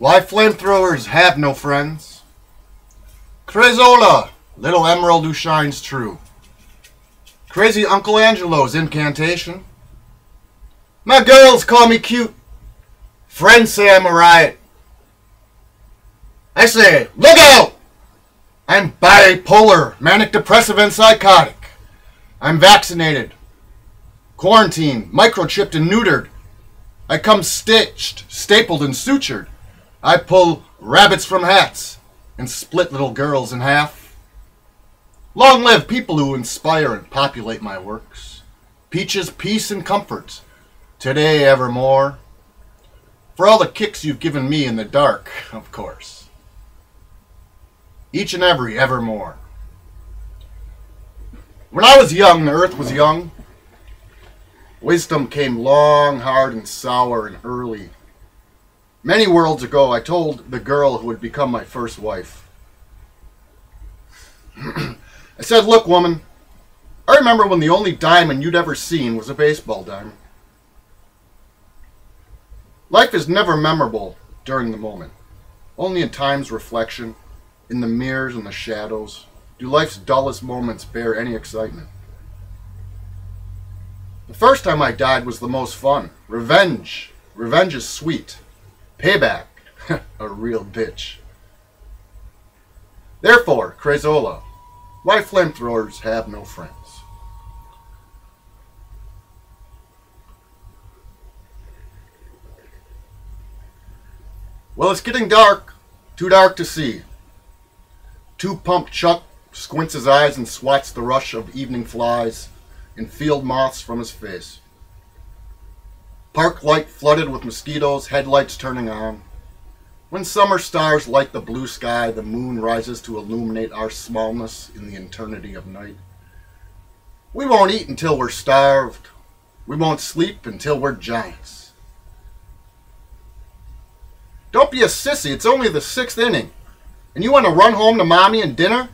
Why flamethrowers have no friends. Crezola, little emerald who shines true. Crazy Uncle Angelo's incantation. My girls call me cute. Friends say I'm a riot. I say, look out! I'm bipolar, manic depressive and psychotic. I'm vaccinated, quarantined, microchipped and neutered. I come stitched, stapled and sutured. I pull rabbits from hats and split little girls in half. Long live people who inspire and populate my works. Peaches, peace and comfort, today evermore. For all the kicks you've given me in the dark, of course. Each and every evermore. When I was young, the earth was young. Wisdom came long, hard, and sour and early. Many worlds ago, I told the girl who would become my first wife. I said, look, woman, I remember when the only diamond you'd ever seen was a baseball diamond. Life is never memorable during the moment. Only in time's reflection, in the mirrors and the shadows, do life's dullest moments bear any excitement. The first time I died was the most fun. Revenge. Revenge is sweet. Payback. A real bitch. Therefore, Crezola, why flamethrowers have no friends. Well, it's getting dark. Too dark to see. Two-pumped Chuck squints his eyes and swats the rush of evening flies and field moths from his face. Park light flooded with mosquitoes, headlights turning on. When summer stars light the blue sky, the moon rises to illuminate our smallness in the eternity of night. We won't eat until we're starved. We won't sleep until we're giants. Don't be a sissy, it's only the 6th inning. And you want to run home to mommy and dinner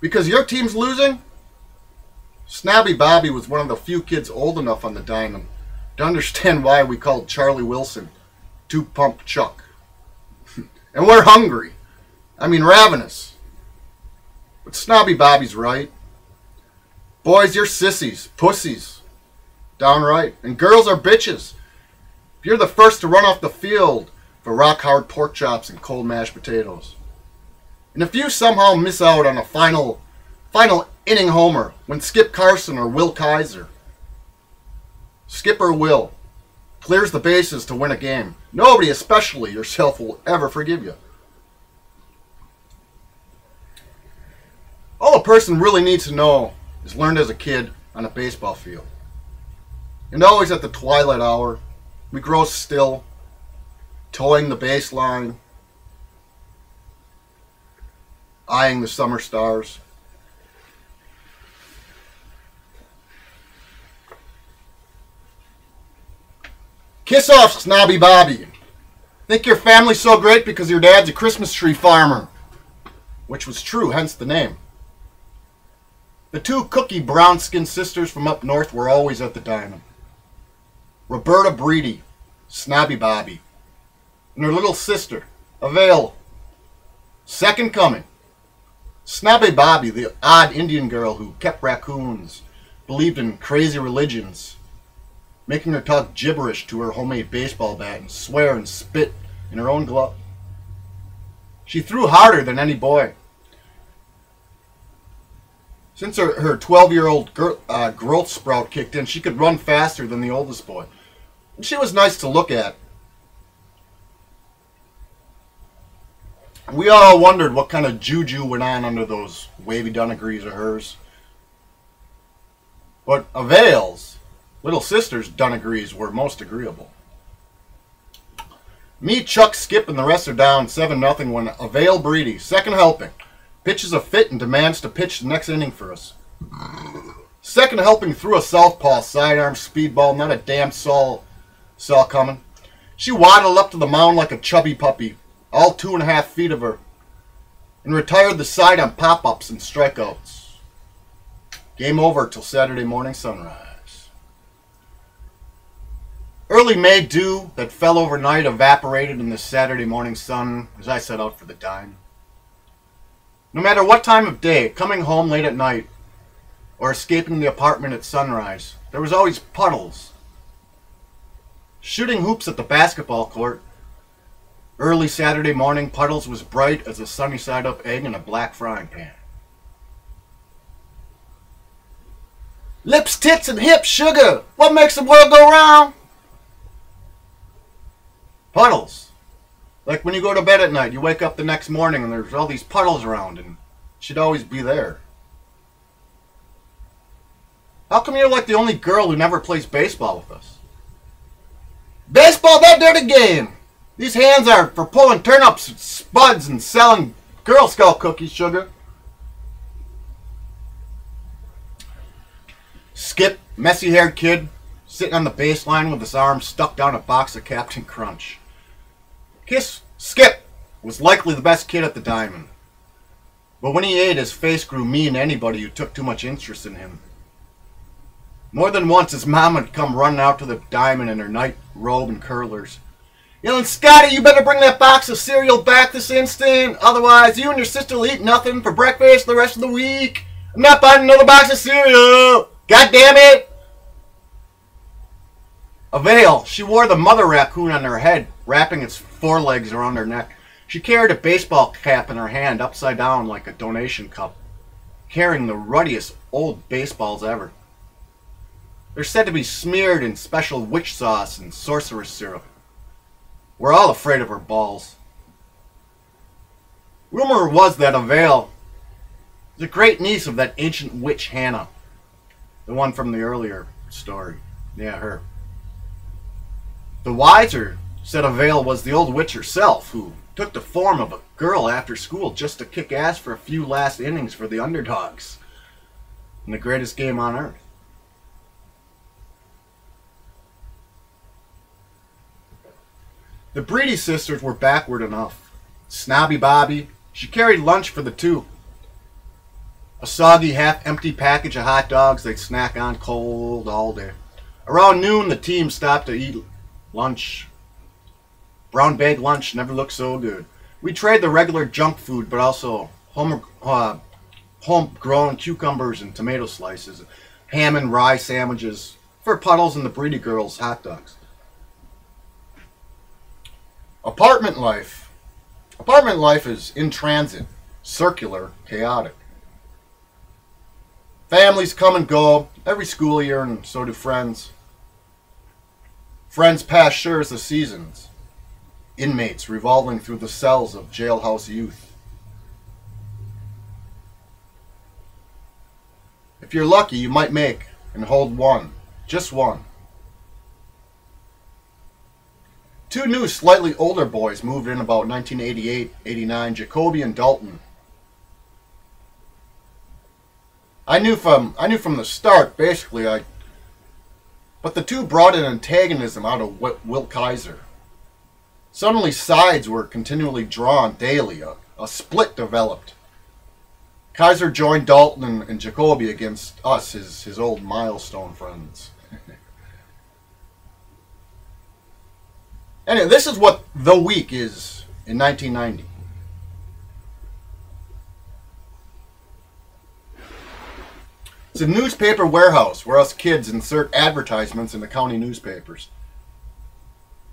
because your team's losing? Snobby Bobby was one of the few kids old enough on the diamond to understand why we called Charlie Wilson Two-Pump Chuck. And we're hungry. I mean ravenous. But Snobby Bobby's right. Boys, you're sissies, pussies. Downright. And girls are bitches. If you're the first to run off the field for rock-hard pork chops and cold mashed potatoes. And if you somehow miss out on a final inning homer when Skip Carson or Will Kaiser, Skipper Will, clears the bases to win a game, nobody, especially yourself, will ever forgive you. All a person really needs to know is learned as a kid on a baseball field. And always at the twilight hour, we grow still, towing the baseline, eyeing the summer stars. Kiss off, Snobby Bobby. Think your family's so great because your dad's a Christmas tree farmer. Which was true, hence the name. The two cookie brown-skinned sisters from up north were always at the diamond. Roberta Breedy, Snobby Bobby, and her little sister, Avail, second coming. Snobby Bobby, the odd Indian girl who kept raccoons, believed in crazy religions, making her talk gibberish to her homemade baseball bat and swear and spit in her own glove. She threw harder than any boy. Since her 12-year-old growth sprout kicked in, she could run faster than the oldest boy. And she was nice to look at. We all wondered what kind of juju went on under those wavy dungarees of hers. But Avail's little sister's dungarees were most agreeable. Me, Chuck, Skip, and the rest are down 7-0 when Avail Breedy, second helping, pitches a fit and demands to pitch the next inning for us. Second helping threw a southpaw sidearm speedball, not a damn saw coming. She waddled up to the mound like a chubby puppy, all 2.5 feet of her, and retired the side on pop-ups and strikeouts. Game over till Saturday morning sunrise. Early May dew that fell overnight evaporated in the Saturday morning sun as I set out for the dime. No matter what time of day, coming home late at night, or escaping the apartment at sunrise, there was always puddles. Shooting hoops at the basketball court, early Saturday morning, Puddles was bright as a sunny-side-up egg in a black frying pan. Lips, tits, and hips, sugar, what makes the world go round? Puddles. Like when you go to bed at night, you wake up the next morning and there's all these puddles around and she'd always be there. How come you're like the only girl who never plays baseball with us? Baseball, that dirty game! These hands are for pulling turnips and spuds and selling Girl Scout cookies, sugar. Skip, messy-haired kid, sitting on the baseline with his arms stuck down a box of Captain Crunch. Skip was likely the best kid at the Diamond. But when he ate, his face grew mean to anybody who took too much interest in him. More than once, his mom would come running out to the Diamond in her night robe and curlers. Yelling, Scotty, you better bring that box of cereal back this instant. Otherwise, you and your sister will eat nothing for breakfast the rest of the week. I'm not buying another box of cereal. God damn it. A veil. She wore the mother raccoon on her head, wrapping its forelegs around her neck. She carried a baseball cap in her hand, upside down like a donation cup, carrying the ruddiest old baseballs ever. They're said to be smeared in special witch sauce and sorcerer's syrup. We're all afraid of her balls. Rumor was that a veil is a great niece of that ancient witch Hannah, the one from the earlier story. Yeah, her. The wiser said a veil was the old witch herself, who took the form of a girl after school just to kick ass for a few last innings for the underdogs in the greatest game on earth. The Breedy sisters were backward enough. Snobby Bobby, she carried lunch for the two. A soggy, half-empty package of hot dogs they'd snack on cold all day. Around noon, the team stopped to eat lunch. Brown bag lunch never looked so good. We trade the regular junk food, but also homegrown cucumbers and tomato slices, ham and rye sandwiches for Puddles and the Breedy girls' hot dogs. Apartment life. Apartment life is in transit, circular, chaotic. Families come and go every school year, and so do friends. Friends pass sure as the seasons. Inmates revolving through the cells of jailhouse youth. If you're lucky, you might make and hold one, just one. Two new, slightly older boys moved in about 1988-89, Jacoby and Dalton. I knew from the start, basically, but the two brought an antagonism out of Wilt Kaiser. Suddenly sides were continually drawn daily. A split developed. Kaiser joined Dalton and Jacoby against us, his old milestone friends. Anyway, this is what The Week is in 1990. It's a newspaper warehouse where us kids insert advertisements in the county newspapers.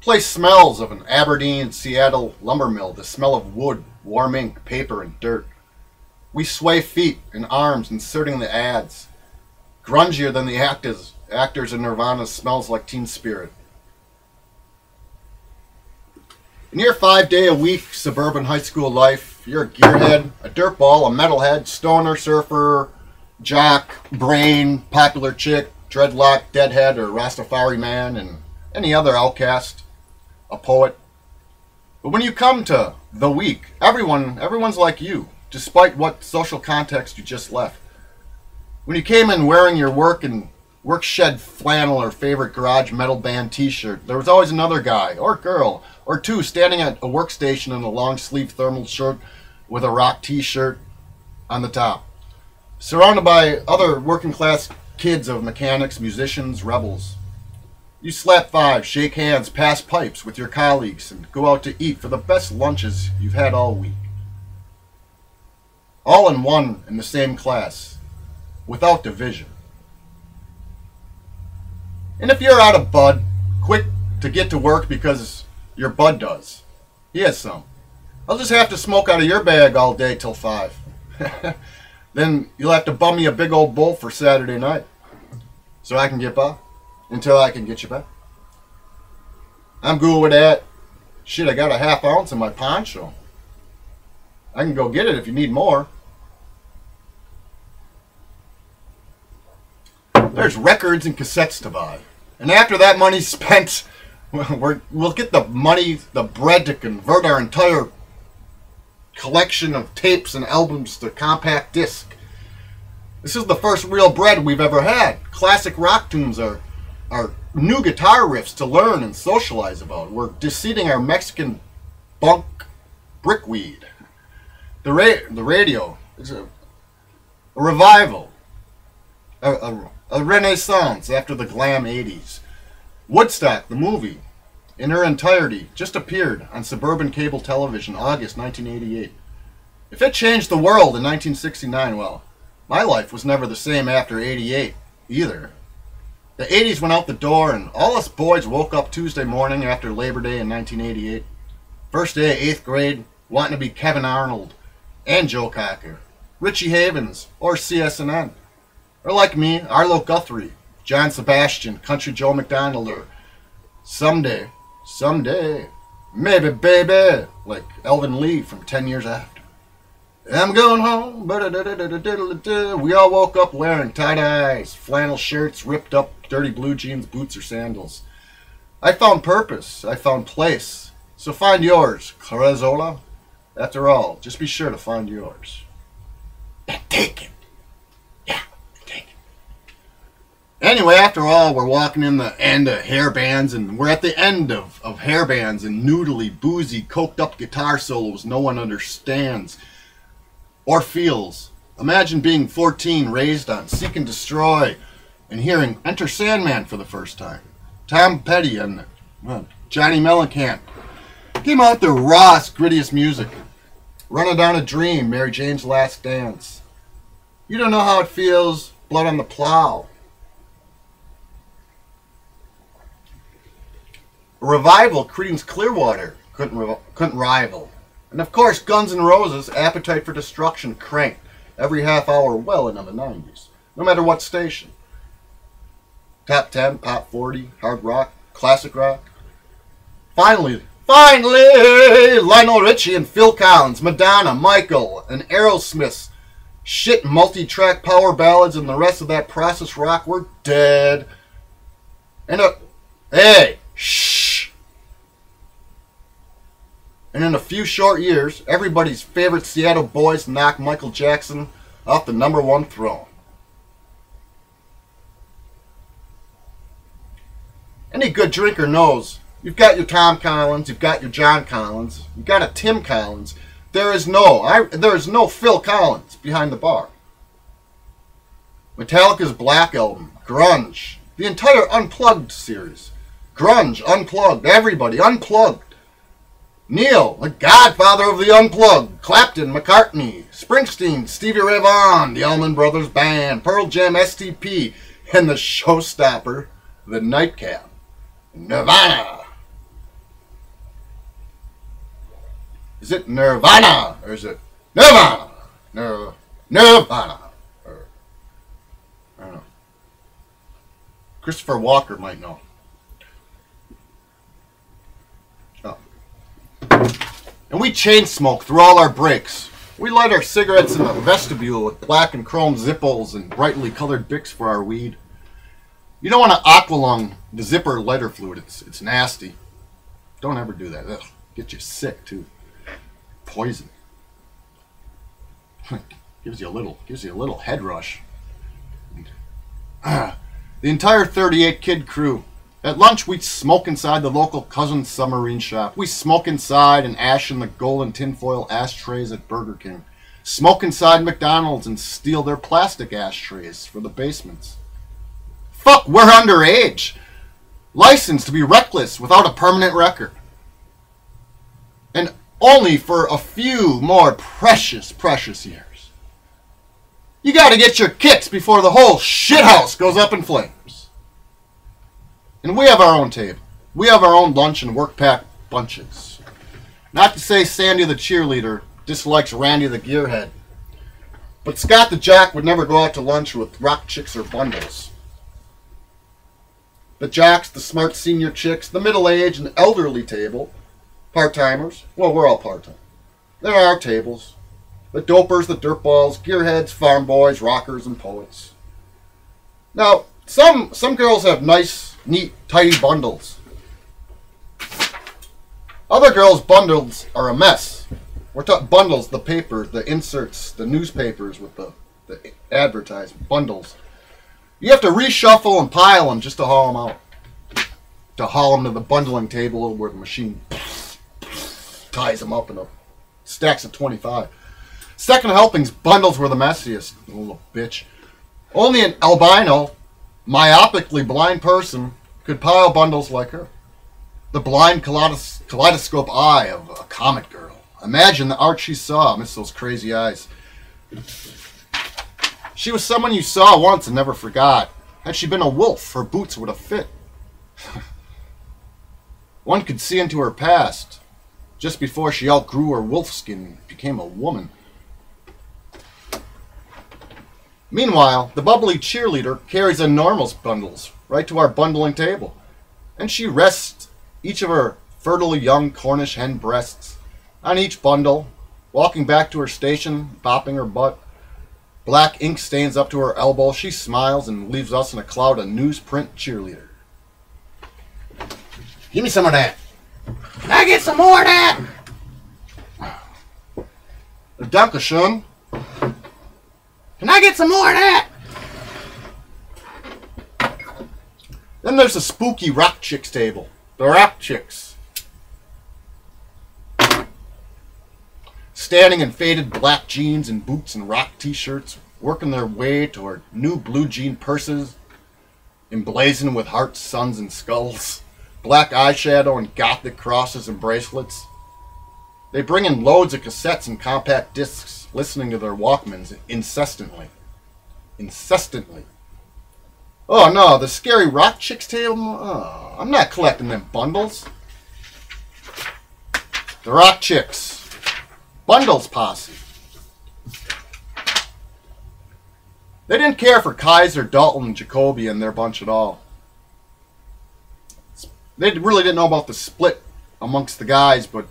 Place smells of an Aberdeen, Seattle lumber mill, the smell of wood, warm ink, paper, and dirt. We sway feet and arms inserting the ads. Grungier than the actors in Nirvana's Smells Like Teen Spirit. In your 5-day-a-week suburban high school life, you're a gearhead, a dirtball, a metalhead, stoner, surfer, jock, brain, popular chick, dreadlock, deadhead, or Rastafari man, and any other outcast, a poet. But when you come to The Week, everyone's like you, despite what social context you just left. When you came in wearing your work shed flannel or favorite garage metal band t-shirt, there was always another guy or girl or two standing at a workstation in a long-sleeve thermal shirt with a rock t-shirt on the top, surrounded by other working-class kids of mechanics, musicians, rebels. You slap five, shake hands, pass pipes with your colleagues, and go out to eat for the best lunches you've had all week. All in one in the same class, without division. And if you're out of bud, quick to get to work because your bud does. He has some. I'll just have to smoke out of your bag all day till 5. Then you'll have to bum me a big old bowl for Saturday night, so I can get by, until I can get you back. I'm good with that. Shit, I got a ½ ounce in my poncho. I can go get it if you need more. There's records and cassettes to buy. And after that money's spent, we'll get the money, the bread to convert our entire collection of tapes and albums to compact disc. This is the first real bread we've ever had. Classic rock tunes are new guitar riffs to learn and socialize about. We're deseeding our Mexican bunk brickweed. The radio is a revival, a renaissance after the glam 80s. Woodstock, the movie, in her entirety, just appeared on suburban cable television, August 1988. If it changed the world in 1969, well, my life was never the same after 88 either. The 80s went out the door, and all us boys woke up Tuesday morning after Labor Day in 1988. First day of 8th grade, wanting to be Kevin Arnold and Joe Cocker, Richie Havens, or CSNN. Or like me, Arlo Guthrie, John Sebastian, Country Joe McDonald, or someday, maybe baby, like Elvin Lee from 10 Years After. I'm going home, we all woke up wearing tie-dyes, flannel shirts, ripped up, dirty blue jeans, boots, or sandals. I found purpose, I found place, so find yours, Carazola. After all, just be sure to find yours. And take it. Yeah, take it. Anyway, after all, we're walking in the end of hair bands, and we're at the end of hair bands and noodly, boozy, coked up guitar solos no one understands or feels. Imagine being 14, raised on Seek and Destroy, and hearing Enter Sandman for the first time. Tom Petty and Johnny Mellencamp came out their rawest, grittiest music. Running Down a Dream, Mary Jane's Last Dance. You don't know how it feels, Blood on the Plow. A revival, Creedence Clearwater couldn't rival. And of course, Guns N' Roses' Appetite for Destruction cranked every half hour well into the 90s, no matter what station. Top 10, Pop 40, Hard Rock, Classic Rock. Finally, Lionel Richie and Phil Collins, Madonna, Michael, and Aerosmith's shit multi-track power ballads and the rest of that process rock were dead. And hey, shh. And in a few short years, everybody's favorite Seattle boys knocked Michael Jackson off the #1 throne. Any good drinker knows you've got your Tom Collins, you've got your John Collins, you've got a Tim Collins. There is no Phil Collins behind the bar. Metallica's Black Album, Grunge, the entire Unplugged series. Grunge, Unplugged, everybody, Unplugged. Neil, the godfather of the Unplugged, Clapton, McCartney, Springsteen, Stevie Ray Vaughan, the Allman Brothers Band, Pearl Jam, STP, and the showstopper, the Nightcap, Nirvana. Is it Nirvana, or is it Nirvana? Nirvana. I don't know. Christopher Walker might know. And we chain smoke through all our breaks. We light our cigarettes in the vestibule with black and chrome Zippos and brightly colored Bics for our weed. You don't want to aqualung the zipper lighter fluid. It's nasty. Don't ever do that. Ugh, get you sick too. Poison. gives you a little head rush. The entire 38 kid crew. At lunch, we'd smoke inside the local cousin's submarine shop. We smoke inside and ash in the golden tinfoil ashtrays at Burger King. Smoke inside McDonald's and steal their plastic ashtrays for the basements. Fuck, we're underage. licensed to be reckless without a permanent record. And only for a few more precious, precious years. You gotta get your kicks before the whole shithouse goes up in flames. And we have our own table. We have our own lunch and work pack bunches. Not to say Sandy the cheerleader dislikes Randy the gearhead, but Scott the Jack would never go out to lunch with rock chicks or bundles. The Jacks, the smart senior chicks, the middle-aged and elderly table, part-timers, well, we're all part-time. There are our tables. The dopers, the dirtballs, gearheads, farm boys, rockers, and poets. Now, some girls have nice, neat, tidy bundles. Other girls' bundles are a mess. We're talking bundles, the paper, the inserts, the newspapers with the advertisement, bundles. You have to reshuffle and pile them just to haul them out. To haul them to the bundling table where the machine ties them up in a stacks of 25. Second helpings, bundles were the messiest, little bitch. Only an albino, myopically blind person could pile bundles like her. The blind kaleidoscope eye of a comet girl. Imagine the art she saw amidst those crazy eyes. She was someone you saw once and never forgot. Had she been a wolf, her boots would have fit. One could see into her past, just before she outgrew her wolf skin and became a woman. Meanwhile, the bubbly cheerleader carries enormous bundles right to our bundling table, and she rests each of her fertile young Cornish hen breasts on each bundle, walking back to her station, bopping her butt. Black ink stains up to her elbow. She smiles and leaves us in a cloud of newsprint cheerleader. Give me some of that. Can I get some more of that? Dankeschön. Can I get some more of that? Then there's the spooky rock chicks table. The rock chicks. Standing in faded black jeans and boots and rock t-shirts, working their way toward new blue jean purses, emblazoned with hearts, suns, and skulls, black eyeshadow and gothic crosses and bracelets. They bring in loads of cassettes and compact discs, listening to their Walkmans incessantly. Oh no, the scary rock chicks table? Oh, I'm not collecting them bundles. The rock chicks. Bundles posse. They didn't care for Kaiser, Dalton, and Jacoby and their bunch at all. They really didn't know about the split amongst the guys, but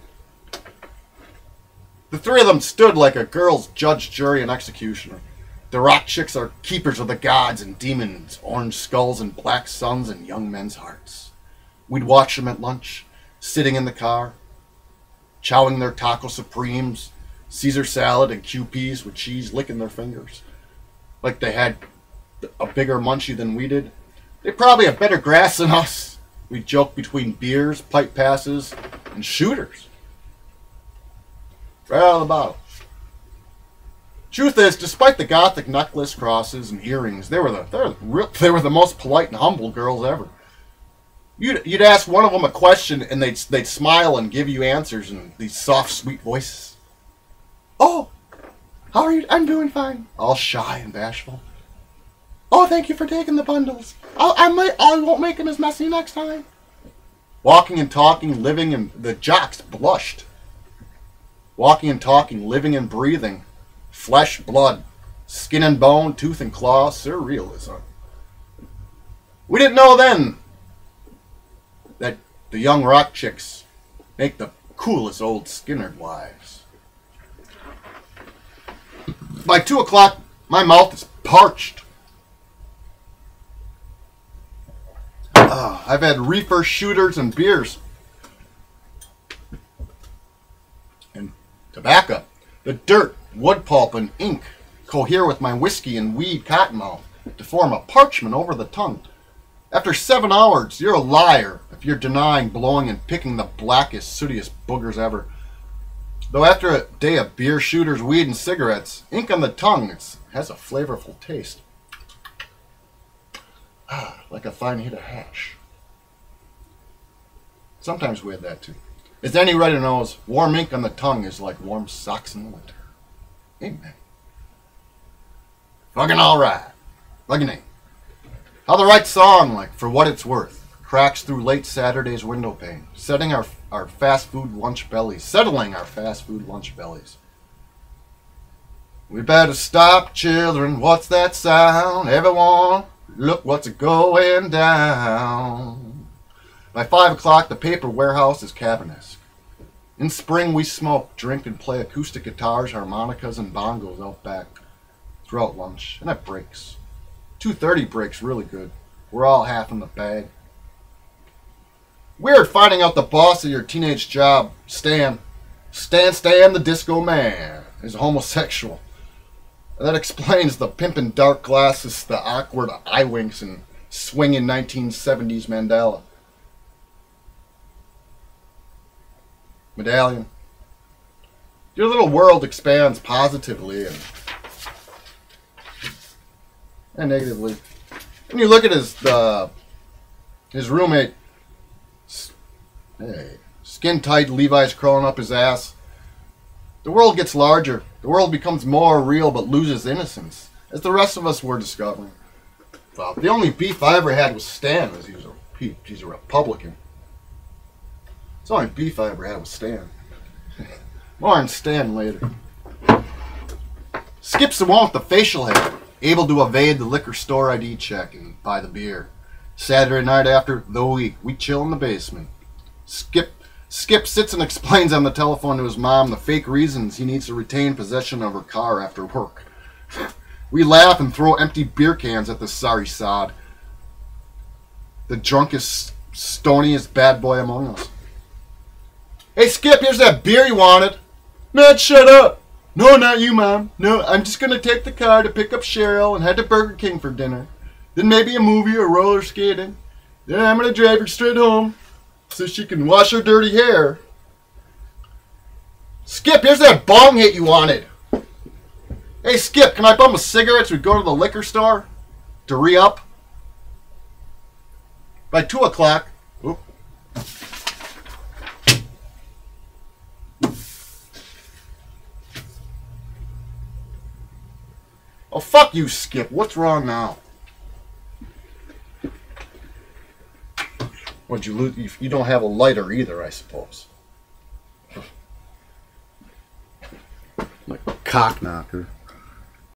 the three of them stood like a girl's judge, jury, and executioner. The rock chicks are keepers of the gods and demons, orange skulls and black suns and young men's hearts. We'd watch them at lunch, sitting in the car, chowing their taco supremes, Caesar salad, and QPs with cheese, licking their fingers. Like they had a bigger munchie than we did. They probably have better grass than us. We joke between beers, pipe passes, and shooters. Right out of the bottle. Truth is, despite the gothic necklace, crosses, and earrings, they were the most polite and humble girls ever. You'd ask one of them a question, and they'd smile and give you answers in these soft, sweet voices. Oh, how are you? I'm doing fine. All shy and bashful. Oh, thank you for taking the bundles. I won't make them as messy next time. Walking and talking, living, and the jocks blushed. Walking and talking, living and breathing. Flesh, blood, skin and bone, tooth and claw, surrealism. We didn't know then that the young rock chicks make the coolest old Skinner wives. By 2 o'clock, my mouth is parched. I've had reefer, shooters, and beers. And tobacco. The dirt, wood pulp, and ink cohere with my whiskey and weed cottonmouth to form a parchment over the tongue. After 7 hours, you're a liar if you're denying blowing and picking the blackest, sootiest boogers ever. Though after a day of beer, shooters, weed, and cigarettes, ink on the tongue has a flavorful taste. Like a fine hit of hash. Sometimes we had that too. As anybody knows, warm ink on the tongue is like warm socks in the winter. Amen. Fucking alright. Fucking ain't. How the right song, like For What It's Worth, cracks through late Saturday's window pane, settling our fast food lunch bellies. We better stop, children. What's that sound? Everyone, look what's going down. By 5 o'clock, the paper warehouse is cabinesque. In spring, we smoke, drink, and play acoustic guitars, harmonicas, and bongos out back throughout lunch, and it breaks. 2:30 breaks really good. We're all half in the bag. Weird finding out the boss of your teenage job, Stan the Disco Man, is homosexual. That explains the pimpin' dark glasses, the awkward eye winks, and swinging 1970s Mandela. Medallion. Your little world expands positively and negatively. And you look at his roommate, hey, skin tight Levi's crawling up his ass. The world gets larger. The world becomes more real but loses innocence, as the rest of us were discovering. Well, the only beef I ever had with Stan was he's a Republican. It's the only beef I ever had with Stan. More on Stan later. Skip's the one with the facial hair, able to evade the liquor store ID check and buy the beer. Saturday night after the week, we chill in the basement. Skip sits and explains on the telephone to his mom the fake reasons he needs to retain possession of her car after work. We laugh and throw empty beer cans at the sorry sod. The drunkest, stoniest bad boy among us. Hey, Skip, here's that beer you wanted. Man, shut up. No, not you, Mom. No, I'm just going to take the car to pick up Cheryl and head to Burger King for dinner. Then maybe a movie or roller skating. Then I'm going to drive her straight home so she can wash her dirty hair. Skip, here's that bong hit you wanted. Hey, Skip, can I bum a cigarette so we go to the liquor store to re-up? By 2 o'clock... Oop. Oh, fuck you, Skip. What's wrong now? What'd you lose? You don't have a lighter either, I suppose. Like a cock knocker.